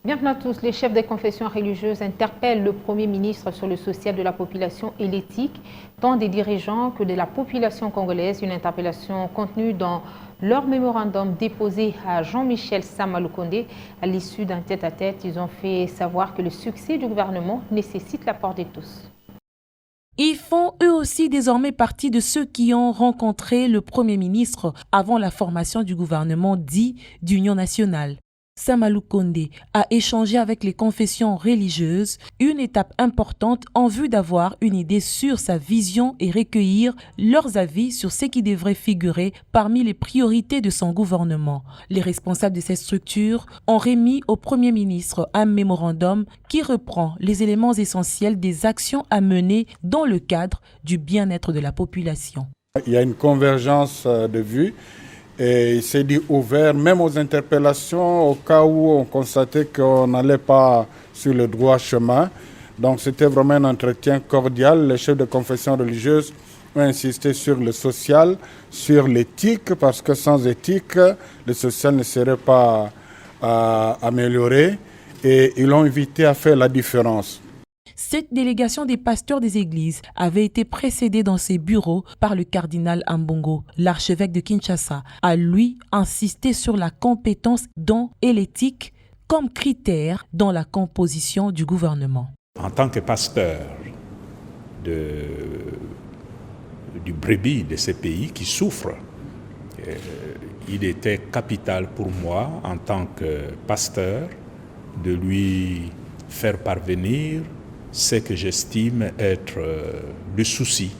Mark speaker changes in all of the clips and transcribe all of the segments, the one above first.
Speaker 1: Bienvenue à tous. Les chefs des confessions religieuses interpellent le Premier ministre sur le social de la population et l'éthique, tant des dirigeants que de la population congolaise. Une interpellation contenue dans leur mémorandum déposé à Jean-Michel Sama Lukonde. À l'issue d'un tête-à-tête, ils ont fait savoir que le succès du gouvernement nécessite l'apport de tous.
Speaker 2: Ils font eux aussi désormais partie de ceux qui ont rencontré le Premier ministre avant la formation du gouvernement dit d'Union nationale. Sama Lukonde a échangé avec les confessions religieuses, une étape importante en vue d'avoir une idée sur sa vision et recueillir leurs avis sur ce qui devrait figurer parmi les priorités de son gouvernement. Les responsables de ces structures ont remis au Premier ministre un mémorandum qui reprend les éléments essentiels des actions à mener dans le cadre du bien-être de la population.
Speaker 3: Il y a une convergence de vues. Et il s'est dit ouvert même aux interpellations au cas où on constatait qu'on n'allait pas sur le droit chemin. Donc c'était vraiment un entretien cordial. Les chefs de confession religieuse ont insisté sur le social, sur l'éthique, parce que sans éthique, le social ne serait pas amélioré. Et ils l'ont invité à faire la différence.
Speaker 2: Cette délégation des pasteurs des églises avait été précédée dans ses bureaux par le cardinal Ambongo. L'archevêque de Kinshasa a lui insisté sur la compétence et l'éthique comme critères dans la composition du gouvernement.
Speaker 4: En tant que pasteur du brebis de ces pays qui souffrent, il était capital pour moi, en tant que pasteur, de lui faire parvenir ce que j'estime être le souci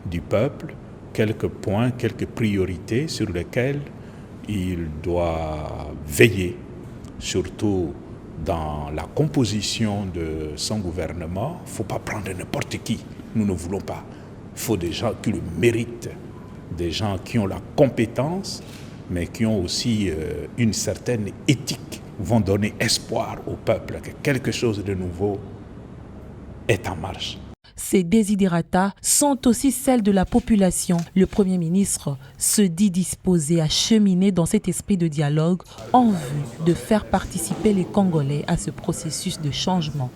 Speaker 4: du peuple, quelques points, quelques priorités sur lesquelles il doit veiller, surtout dans la composition de son gouvernement. Il ne faut pas prendre n'importe qui, nous ne voulons pas. Il faut des gens qui le méritent, des gens qui ont la compétence, mais qui ont aussi une certaine éthique, vont donner espoir au peuple que quelque chose de nouveau est en marche.
Speaker 2: Ces desiderata sont aussi celles de la population. Le Premier ministre se dit disposé à cheminer dans cet esprit de dialogue en vue de faire participer les Congolais à ce processus de changement.